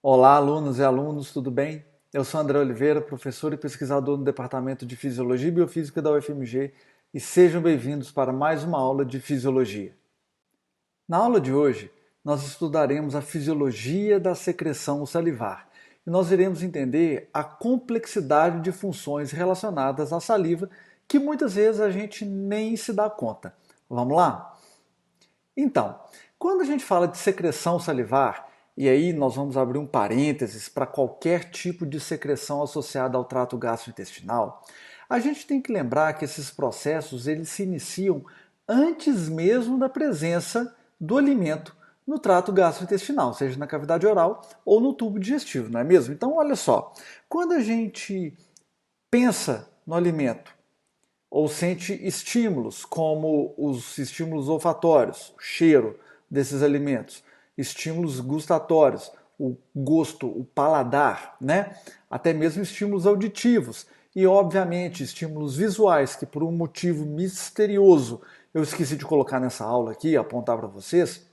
Olá, alunos e alunos, tudo bem? Eu sou André Oliveira, professor e pesquisador no Departamento de Fisiologia e Biofísica da UFMG, e sejam bem-vindos para mais uma aula de Fisiologia. Na aula de hoje, nós estudaremos a fisiologia da secreção salivar e nós iremos entender a complexidade de funções relacionadas à saliva que muitas vezes a gente nem se dá conta. Vamos lá? Então, quando a gente fala de secreção salivar, e aí nós vamos abrir um parênteses para qualquer tipo de secreção associada ao trato gastrointestinal, a gente tem que lembrar que esses processos eles se iniciam antes mesmo da presença do alimento no trato gastrointestinal, seja na cavidade oral ou no tubo digestivo, não é mesmo? Então, olha só, quando a gente pensa no alimento ou sente estímulos, como os estímulos olfatórios, o cheiro desses alimentos, estímulos gustatórios, o gosto, o paladar, né? Até mesmo estímulos auditivos e, obviamente, estímulos visuais, que por um motivo misterioso eu esqueci de colocar nessa aula aqui, apontar para vocês.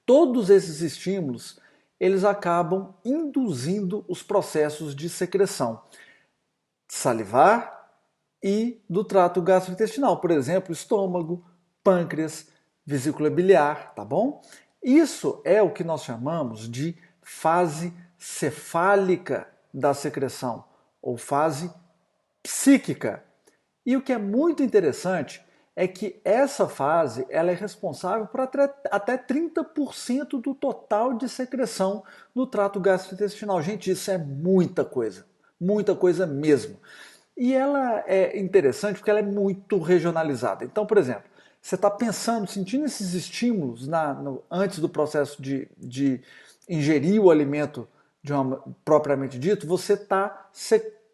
Todos esses estímulos, eles acabam induzindo os processos de secreção salivar e do trato gastrointestinal, por exemplo, estômago, pâncreas, vesícula biliar, tá bom? Isso é o que nós chamamos de fase cefálica da secreção ou fase psíquica. E o que é muito interessante é que essa fase ela é responsável por até 30% do total de secreção no trato gastrointestinal. Gente, isso é muita coisa mesmo. E ela é interessante porque ela é muito regionalizada. Então, por exemplo, você está pensando, sentindo esses estímulos antes do processo de ingerir o alimento propriamente dito, você está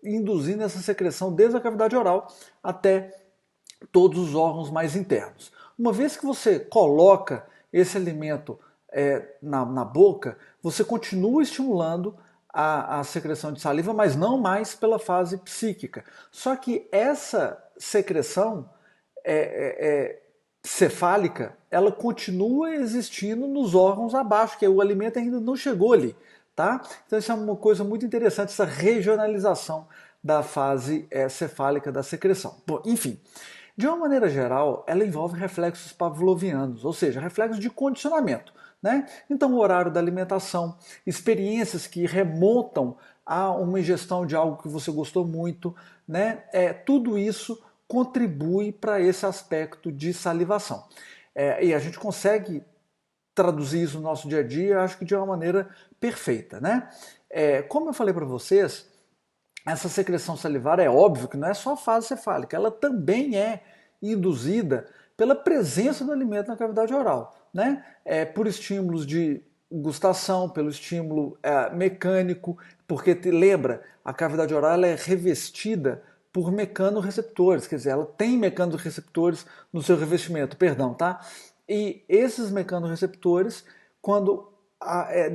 induzindo essa secreção desde a cavidade oral até todos os órgãos mais internos. Uma vez que você coloca esse alimento na boca, você continua estimulando a secreção de saliva, mas não mais pela fase psíquica. Só que essa secreção cefálica, ela continua existindo nos órgãos abaixo, que o alimento ainda não chegou ali. Tá? Então isso é uma coisa muito interessante, essa regionalização da fase cefálica da secreção. Bom, enfim, de uma maneira geral, ela envolve reflexos pavlovianos, ou seja, reflexos de condicionamento. Né? Então, o horário da alimentação, experiências que remontam a uma ingestão de algo que você gostou muito, né? Tudo isso contribui para esse aspecto de salivação. E a gente consegue traduzir isso no nosso dia a dia, acho que de uma maneira perfeita. Né? Como eu falei para vocês, essa secreção salivar é óbvio que não é só a fase cefálica, ela também é induzida pela presença do alimento na cavidade oral, né? Por estímulos de gustação, pelo estímulo mecânico, porque lembra, a cavidade oral ela é revestida por mecanorreceptores, quer dizer, ela tem mecanorreceptores no seu revestimento, perdão, tá? E esses mecanorreceptores, quando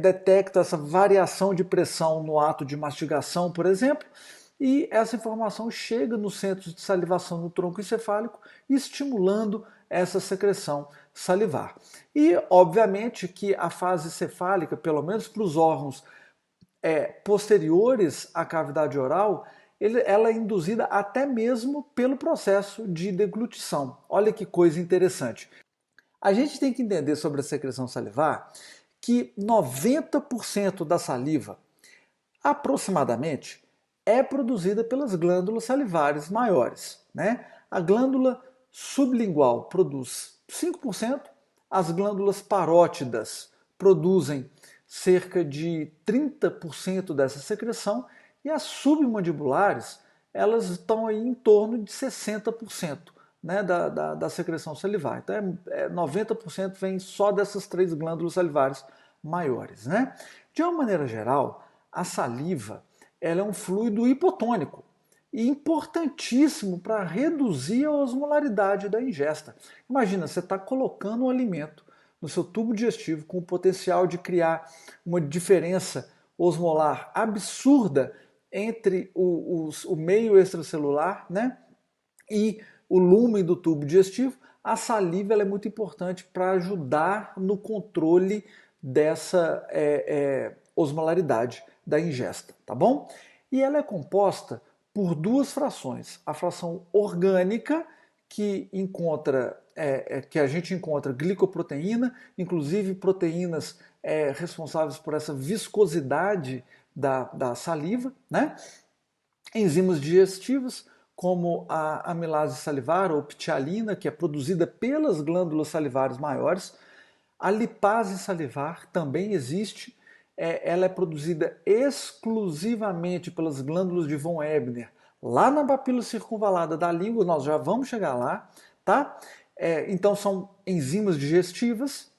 detecta essa variação de pressão no ato de mastigação, por exemplo, e essa informação chega nos centros de salivação no tronco encefálico, estimulando essa secreção salivar. E, obviamente, que a fase cefálica, pelo menos para os órgãos posteriores à cavidade oral, ela é induzida até mesmo pelo processo de deglutição. Olha que coisa interessante. A gente tem que entender sobre a secreção salivar que 90% da saliva, aproximadamente, é produzida pelas glândulas salivares maiores. Né? A glândula sublingual produz 5%, as glândulas parótidas produzem cerca de 30% dessa secreção e as submandibulares elas estão aí em torno de 60%. Né, da secreção salivar. Então, 90% vem só dessas três glândulas salivares maiores. Né? De uma maneira geral, a saliva ela é um fluido hipotônico e importantíssimo para reduzir a osmolaridade da ingesta. Imagina, você está colocando um alimento no seu tubo digestivo com o potencial de criar uma diferença osmolar absurda entre o meio extracelular, né, e o lumen do tubo digestivo. A saliva é muito importante para ajudar no controle dessa osmolaridade da ingesta, tá bom? E ela é composta por duas frações. A fração orgânica, que a gente encontra glicoproteína, inclusive proteínas responsáveis por essa viscosidade da saliva, né? Enzimas digestivas, como a amilase salivar ou ptialina, que é produzida pelas glândulas salivares maiores. A lipase salivar também existe. Ela é produzida exclusivamente pelas glândulas de von Ebner, lá na papila circunvalada da língua. Nós já vamos chegar lá, tá? Então são enzimas digestivas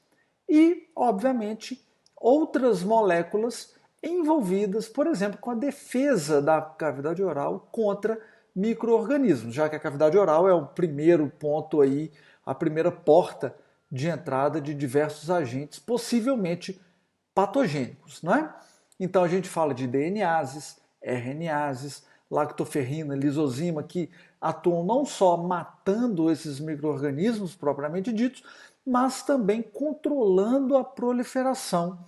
e, obviamente, outras moléculas envolvidas, por exemplo, com a defesa da cavidade oral contra micro-organismos, já que a cavidade oral é o primeiro ponto aí, a primeira porta de entrada de diversos agentes possivelmente patogênicos, não é? Então a gente fala de DNases, RNases, lactoferrina, lisozima, que atuam não só matando esses micro-organismos propriamente ditos, mas também controlando a proliferação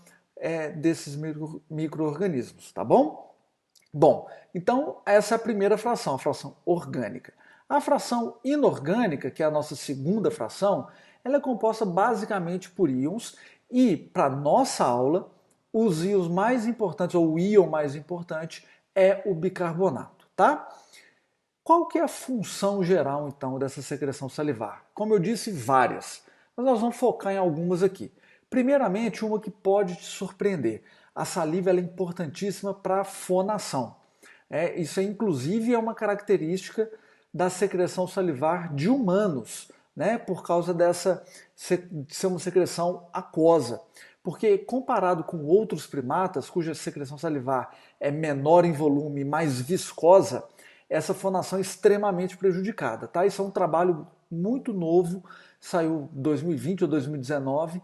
desses micro-organismos, tá bom? Bom, então essa é a primeira fração, a fração orgânica. A fração inorgânica, que é a nossa segunda fração, ela é composta basicamente por íons e, para nossa aula, os íons mais importantes, ou o íon mais importante, é o bicarbonato, tá? Qual que é a função geral, então, dessa secreção salivar? Como eu disse, várias, mas nós vamos focar em algumas aqui. Primeiramente, uma que pode te surpreender. A saliva é importantíssima para a fonação. Isso, inclusive, é uma característica da secreção salivar de humanos, né, por causa de ser uma secreção aquosa. Porque comparado com outros primatas, cuja secreção salivar é menor em volume, mais viscosa, essa fonação é extremamente prejudicada. Tá? Isso é um trabalho muito novo, saiu em 2020 ou 2019,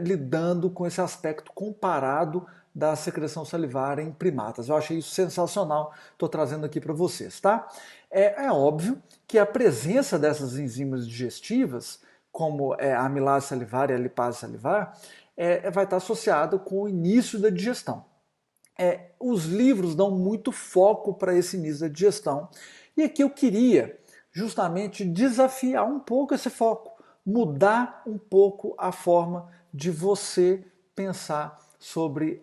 lidando com esse aspecto comparado da secreção salivar em primatas. Eu achei isso sensacional, estou trazendo aqui para vocês. Tá? É óbvio que a presença dessas enzimas digestivas, como a amilase salivar e a lipase salivar, vai estar associada com o início da digestão. Os livros dão muito foco para esse início da digestão. E aqui eu queria justamente desafiar um pouco esse foco, mudar um pouco a forma de você pensar sobre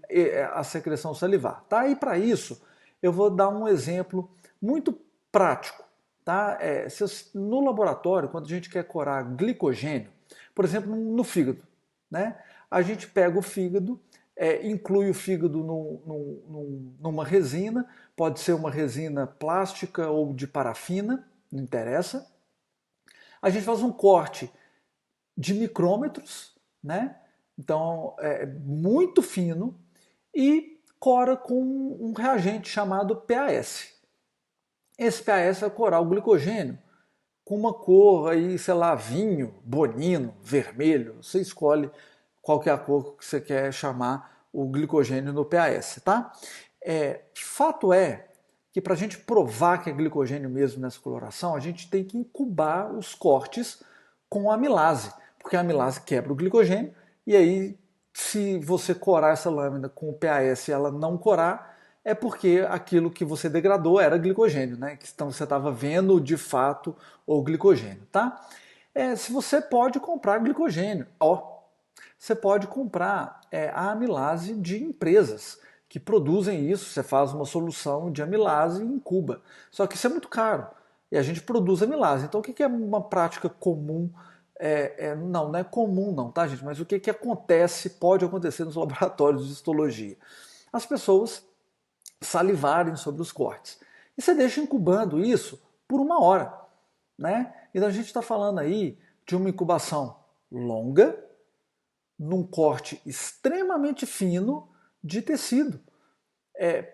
a secreção salivar. Tá? E para isso, eu vou dar um exemplo muito prático. Tá? No laboratório, quando a gente quer corar glicogênio, por exemplo, no fígado, né? A gente pega o fígado, inclui o fígado numa resina, pode ser uma resina plástica ou de parafina, não interessa. A gente faz um corte de micrômetros, né? Então é muito fino, e cora com um reagente chamado PAS. Esse PAS vai corar o glicogênio com uma cor aí, sei lá, vinho, bonino, vermelho, você escolhe qual que é a cor que você quer chamar o glicogênio no PAS, tá? Fato é que para a gente provar que é glicogênio mesmo nessa coloração, a gente tem que incubar os cortes com a amilase, porque a amilase quebra o glicogênio, e aí se você corar essa lâmina com o PAS e ela não corar, é porque aquilo que você degradou era glicogênio, né? Então você estava vendo de fato o glicogênio, tá? Se você pode comprar glicogênio, você pode comprar a amilase de empresas que produzem isso. Você faz uma solução de amilase e incuba. Só que isso é muito caro e a gente produz amilase. Então o que é uma prática comum? Não é comum não, tá, gente? Mas o que acontece, pode acontecer nos laboratórios de histologia? As pessoas salivarem sobre os cortes. E você deixa incubando isso por 1 hora. Né? Então a gente está falando aí de uma incubação longa, num corte extremamente fino de tecido,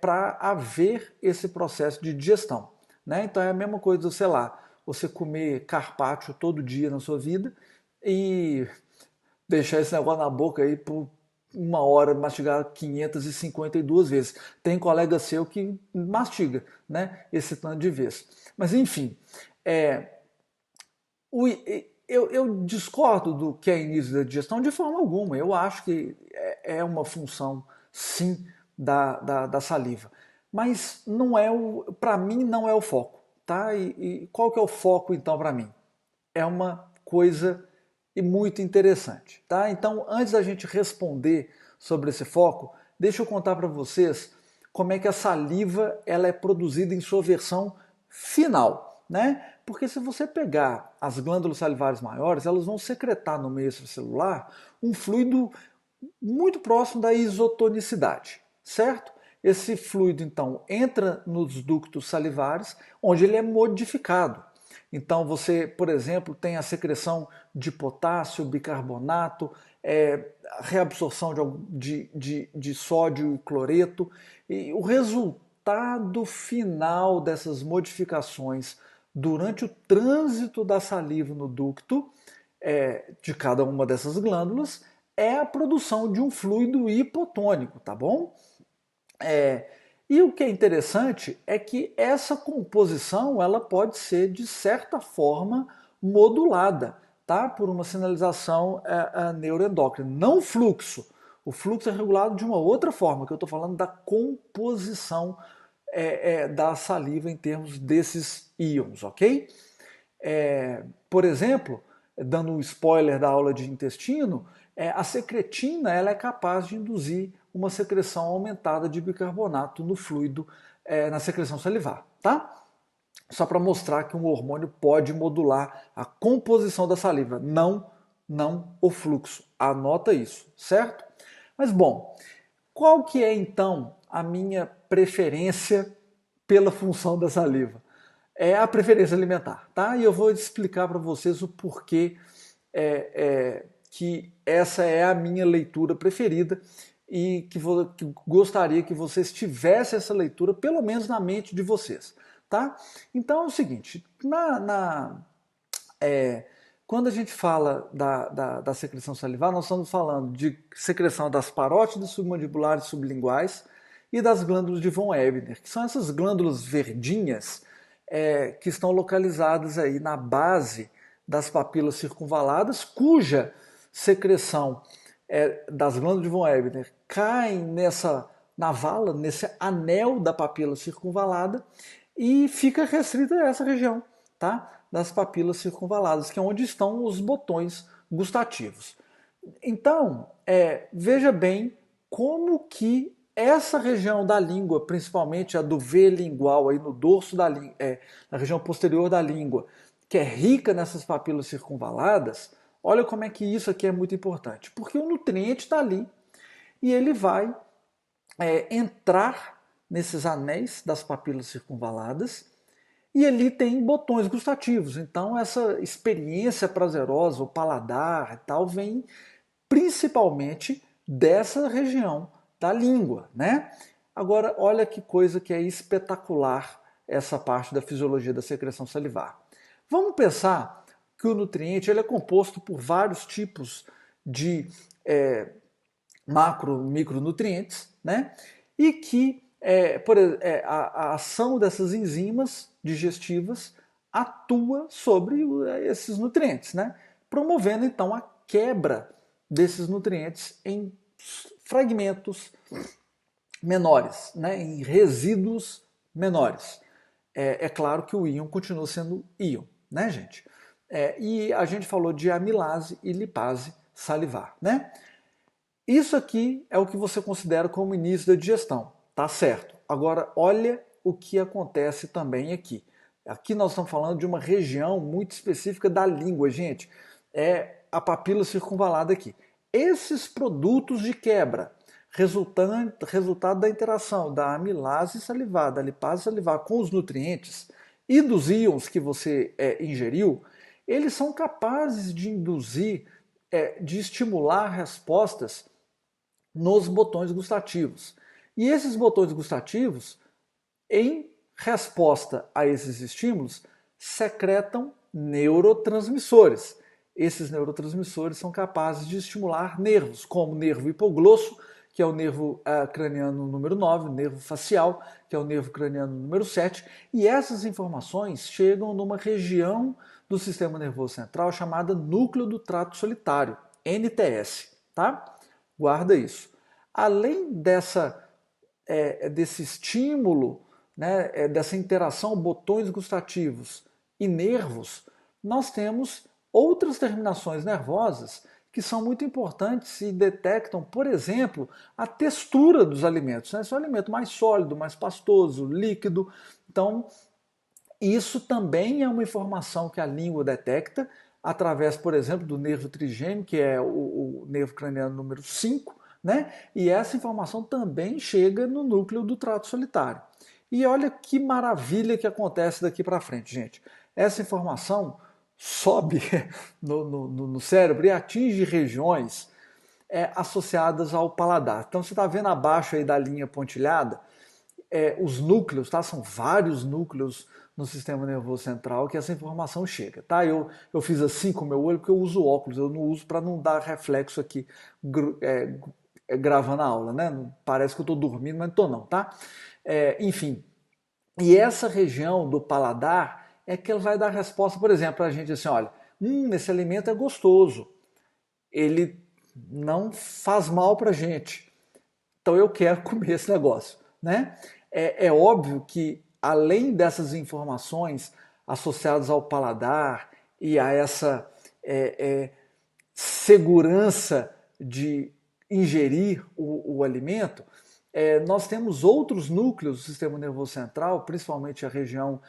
para haver esse processo de digestão. Né? Então é a mesma coisa, sei lá, você comer carpaccio todo dia na sua vida e deixar esse negócio na boca aí por 1 hora, mastigar 552 vezes. Tem colega seu que mastiga, né, esse tanto de vezes. Mas enfim, eu discordo do que é início da digestão de forma alguma. Eu acho que é uma função, sim, da saliva. Mas não é para mim não é o foco, tá? E qual que é o foco então para mim? É uma coisa muito interessante, tá? Então, antes da gente responder sobre esse foco, deixa eu contar para vocês como é que a saliva ela é produzida em sua versão final, né? Porque se você pegar as glândulas salivares maiores, elas vão secretar no meio extracelular um fluido muito próximo da isotonicidade, certo? Esse fluido, então, entra nos ductos salivares, onde ele é modificado. Então, você, por exemplo, tem a secreção de potássio, bicarbonato, reabsorção de sódio e cloreto. E o resultado final dessas modificações durante o trânsito da saliva no ducto de cada uma dessas glândulas é a produção de um fluido hipotônico, tá bom? E o que é interessante é que essa composição ela pode ser, de certa forma, modulada, tá? Por uma sinalização neuroendócrina. Não o fluxo. O fluxo é regulado de uma outra forma, que eu estou falando da composição da saliva em termos desses íons, ok? Por exemplo, dando um spoiler da aula de intestino, a secretina ela é capaz de induzir uma secreção aumentada de bicarbonato no fluido, na secreção salivar, tá? Só para mostrar que um hormônio pode modular a composição da saliva, não o fluxo. Anota isso, certo? Mas bom, qual que é então a minha preferência pela função da saliva? É a preferência alimentar, tá? E eu vou explicar para vocês o porquê que essa é a minha leitura preferida e que gostaria que vocês tivessem essa leitura, pelo menos na mente de vocês, tá? Então é o seguinte, quando a gente fala da secreção salivar, nós estamos falando de secreção das parótidas submandibulares sublinguais e das glândulas de von Ebner, que são essas glândulas verdinhas que estão localizadas aí na base das papilas circunvaladas, cuja secreção das glândulas de von Ebner cai na vala, nesse anel da papila circunvalada e fica restrita a essa região, tá? Das papilas circunvaladas, que é onde estão os botões gustativos. Então, veja bem como que essa região da língua, principalmente a do V lingual, aí no dorso da língua, na região posterior da língua, que é rica nessas papilas circunvaladas, olha como é que isso aqui é muito importante. Porque o nutriente está ali e ele vai entrar nesses anéis das papilas circunvaladas e ali tem botões gustativos. Então essa experiência prazerosa, o paladar e tal, vem principalmente dessa região da língua, né? Agora, olha que coisa que é espetacular essa parte da fisiologia da secreção salivar. Vamos pensar que o nutriente ele é composto por vários tipos de macro, micronutrientes, né? E que a ação dessas enzimas digestivas atua sobre esses nutrientes, né? Promovendo então a quebra desses nutrientes em fragmentos menores, né? Em resíduos menores. É claro que o íon continua sendo íon, né, gente? E a gente falou de amilase e lipase salivar, né? Isso aqui é o que você considera como início da digestão, tá certo? Agora, olha o que acontece também aqui. Aqui nós estamos falando de uma região muito específica da língua, gente. É a papila circunvalada aqui. Esses produtos de quebra, resultado da interação da amilase salivar, da lipase salivar com os nutrientes e dos íons que você ingeriu, eles são capazes de induzir, de estimular respostas nos botões gustativos. E esses botões gustativos, em resposta a esses estímulos, secretam neurotransmissores. Esses neurotransmissores são capazes de estimular nervos, como o nervo hipoglosso, que é o nervo craniano número 9, o nervo facial, que é o nervo craniano número 7, e essas informações chegam numa região do sistema nervoso central chamada núcleo do trato solitário, NTS, tá? Guarda isso. Além desse estímulo, né, dessa interação botões gustativos e nervos, nós temos outras terminações nervosas que são muito importantes e detectam, por exemplo, a textura dos alimentos, né? Se é um alimento mais sólido, mais pastoso, líquido. Então, isso também é uma informação que a língua detecta através, por exemplo, do nervo trigêmeo, que é o nervo craniano número 5, né? E essa informação também chega no núcleo do trato solitário. E olha que maravilha que acontece daqui para frente, gente. Essa informação sobe no cérebro e atinge regiões associadas ao paladar. Então você está vendo abaixo aí da linha pontilhada os núcleos, tá? São vários núcleos no sistema nervoso central que essa informação chega, tá? Eu fiz assim com o meu olho porque eu uso óculos, eu não uso para não dar reflexo aqui gravando a aula, né? Parece que eu estou dormindo, mas não estou não, tá? Enfim, e essa região do paladar é que ela vai dar resposta, por exemplo, para a gente assim, olha, esse alimento é gostoso, ele não faz mal para a gente, então eu quero comer esse negócio, né? É óbvio que além dessas informações associadas ao paladar e a essa segurança de ingerir o alimento, nós temos outros núcleos do sistema nervoso central, principalmente a região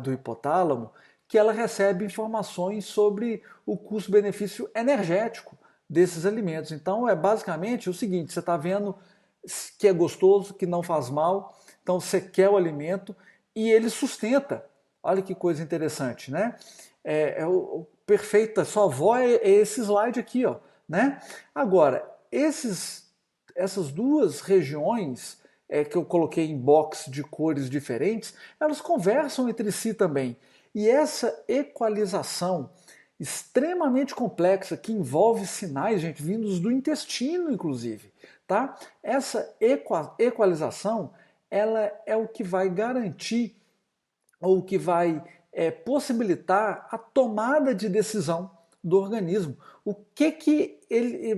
do hipotálamo, que ela recebe informações sobre o custo-benefício energético desses alimentos. Então é basicamente o seguinte, você está vendo que é gostoso, que não faz mal, então você quer o alimento e ele sustenta. Olha que coisa interessante, né? Perfeita, sua avó é esse slide aqui, ó, né? Agora, essas duas regiões que eu coloquei em box de cores diferentes, elas conversam entre si também. E essa equalização extremamente complexa que envolve sinais, gente, vindos do intestino, inclusive, tá? Essa equalização, ela é o que vai garantir ou o que vai possibilitar a tomada de decisão do organismo. O que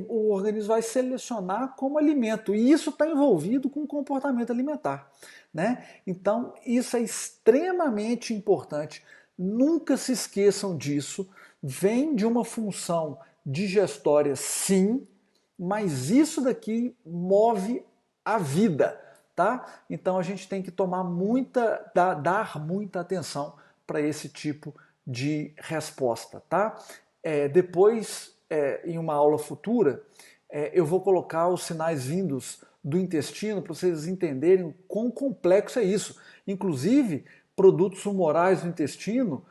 o organismo vai selecionar como alimento. E isso está envolvido com o comportamento alimentar, né? Então, isso é extremamente importante. Nunca se esqueçam disso. Vem de uma função digestória, sim, mas isso daqui move a vida, tá? Então a gente tem que tomar dar muita atenção para esse tipo de resposta, tá? Depois, em uma aula futura, eu vou colocar os sinais vindos do intestino para vocês entenderem quão complexo é isso. Inclusive, produtos humorais do intestino,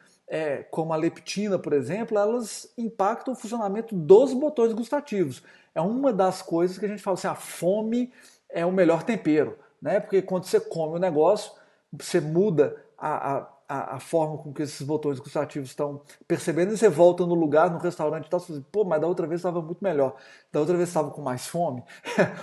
como a leptina, por exemplo, elas impactam o funcionamento dos botões gustativos. É uma das coisas que a gente fala assim, a fome é o melhor tempero, né? Porque quando você come o negócio, você muda a forma com que esses botões gustativos estão percebendo e você volta no lugar, no restaurante e tal, você fala assim, pô, mas da outra vez estava muito melhor, da outra vez estava com mais fome.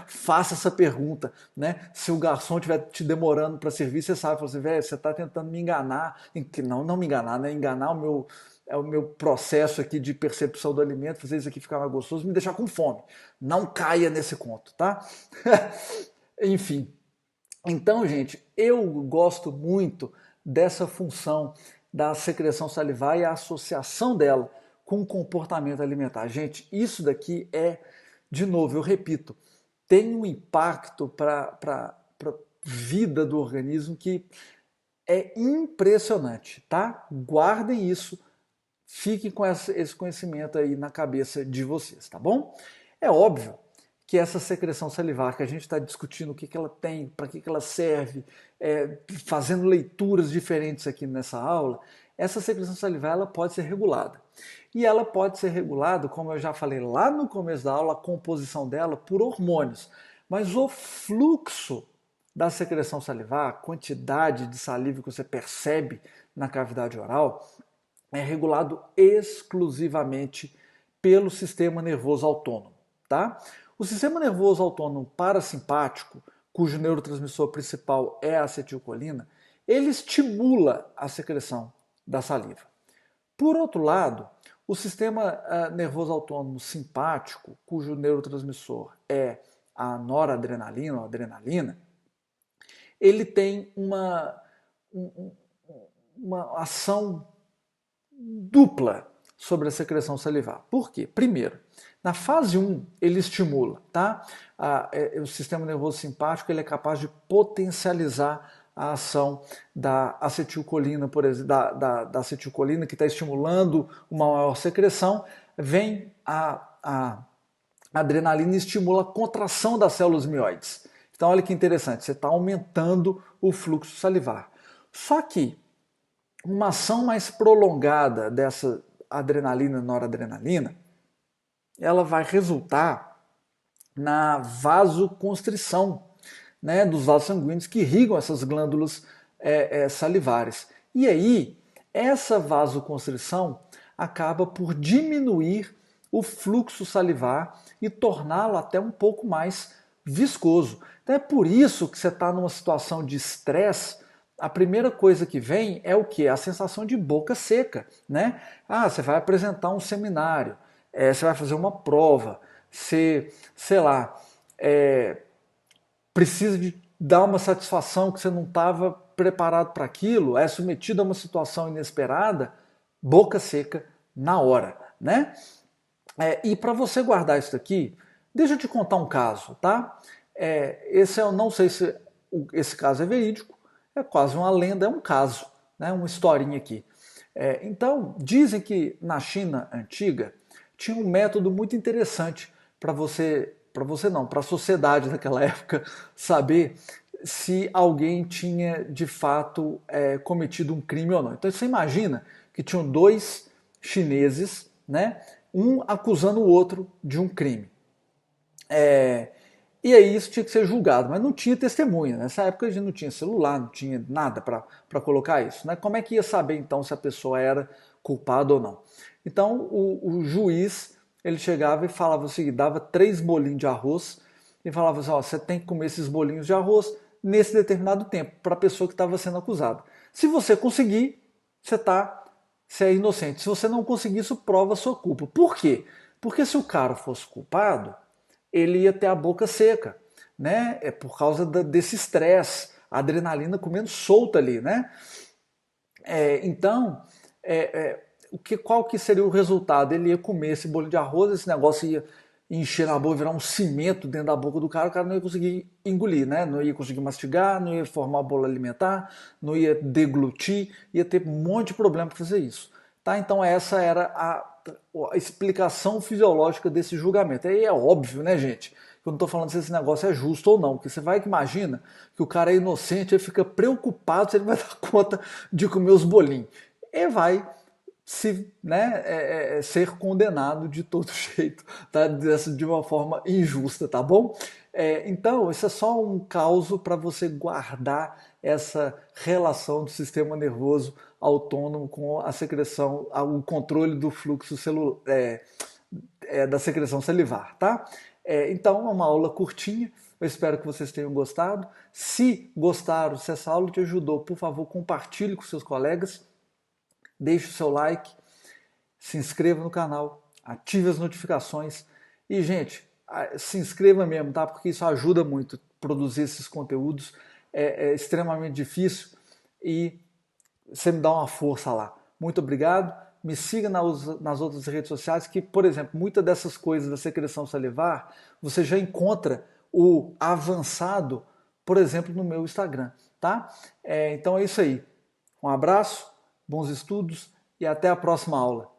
Faça essa pergunta, né? Se o garçom estiver te demorando para servir, você sabe, você, velho, você está tentando me enganar, não me enganar, né? Enganar o meu processo aqui de percepção do alimento, fazer isso aqui ficar mais gostoso, me deixar com fome. Não caia nesse conto, tá? Enfim. Então, gente, eu gosto muito dessa função da secreção salivar e a associação dela com o comportamento alimentar. Gente, isso daqui de novo, eu repito, tem um impacto para a vida do organismo que é impressionante, tá? Guardem isso, fiquem com esse conhecimento aí na cabeça de vocês, tá bom? É óbvio que essa secreção salivar que a gente está discutindo o que ela tem, para que ela serve, fazendo leituras diferentes aqui nessa aula, essa secreção salivar ela pode ser regulada. E ela pode ser regulada, como eu já falei lá no começo da aula, a composição dela por hormônios. Mas o fluxo da secreção salivar, a quantidade de saliva que você percebe na cavidade oral, é regulado exclusivamente pelo sistema nervoso autônomo, tá? O sistema nervoso autônomo parasimpático, cujo neurotransmissor principal é a acetilcolina, ele estimula a secreção da saliva. Por outro lado, o sistema nervoso autônomo simpático, cujo neurotransmissor é a noradrenalina ou adrenalina, ele tem uma ação dupla sobre a secreção salivar. Por quê? Primeiro, na fase 1, ele estimula, tá? O sistema nervoso simpático ele é capaz de potencializar a ação da acetilcolina, por exemplo, da acetilcolina que está estimulando uma maior secreção, vem a adrenalina e estimula a contração das células mióides. Então olha que interessante, você está aumentando o fluxo salivar. Só que uma ação mais prolongada dessa adrenalina, noradrenalina, ela vai resultar na vasoconstrição, né, dos vasos sanguíneos que irrigam essas glândulas salivares. E aí, essa vasoconstrição acaba por diminuir o fluxo salivar e torná-lo até um pouco mais viscoso. Então é por isso que você está numa situação de estresse, a primeira coisa que vem é o quê? A sensação de boca seca, né? Você vai apresentar um seminário, você vai fazer uma prova, você, sei lá, precisa de dar uma satisfação que você não estava preparado para aquilo, é submetido a uma situação inesperada, boca seca na hora, né? E para você guardar isso aqui, deixa eu te contar um caso, tá? Esse eu não sei se esse caso é verídico, é quase uma lenda, é um caso, né? Uma historinha aqui. Então, dizem que na China antiga tinha um método muito interessante para a sociedade naquela época saber se alguém tinha de fato cometido um crime ou não. Então você imagina que tinham dois chineses, né? Um acusando o outro de um crime. E aí isso tinha que ser julgado, mas não tinha testemunha. Nessa época a gente não tinha celular, não tinha nada para colocar isso, né? Como é que ia saber então se a pessoa era culpada ou não? Então o juiz ele chegava e falava o seguinte, dava 3 bolinhos de arroz e falava assim, você tem que comer esses bolinhos de arroz nesse determinado tempo, para a pessoa que estava sendo acusada. Se você conseguir, você é inocente. Se você não conseguir, isso prova a sua culpa. Por quê? Porque se o cara fosse culpado, ele ia ter a boca seca, né? É por causa desse estresse, a adrenalina comendo solta ali, né? Então, qual que seria o resultado? Ele ia comer esse bolo de arroz, esse negócio ia encher na boca, virar um cimento dentro da boca do cara, o cara não ia conseguir engolir, né? Não ia conseguir mastigar, não ia formar bola alimentar, não ia deglutir, ia ter um monte de problema para fazer isso. Tá? Então essa era a explicação fisiológica desse julgamento. Aí é óbvio, né, gente? Eu não estou falando se esse negócio é justo ou não, porque você vai que imagina que o cara é inocente e fica preocupado se ele vai dar conta de comer os bolinhos. E vai ser condenado de todo jeito, tá? De uma forma injusta, tá bom? Então, isso é só um caso para você guardar essa relação do sistema nervoso autônomo com a secreção, o controle do fluxo da secreção salivar, tá? Então, é uma aula curtinha, eu espero que vocês tenham gostado. Se gostaram, se essa aula te ajudou, por favor, compartilhe com seus colegas, deixe o seu like, se inscreva no canal, ative as notificações e, gente, se inscreva mesmo, tá? Porque isso ajuda muito a produzir esses conteúdos, é extremamente difícil e você me dá uma força lá. Muito obrigado, me siga nas outras redes sociais que, por exemplo, muitas dessas coisas da secreção salivar, você já encontra o avançado, por exemplo, no meu Instagram, tá? Então é isso aí. Um abraço, bons estudos e até a próxima aula.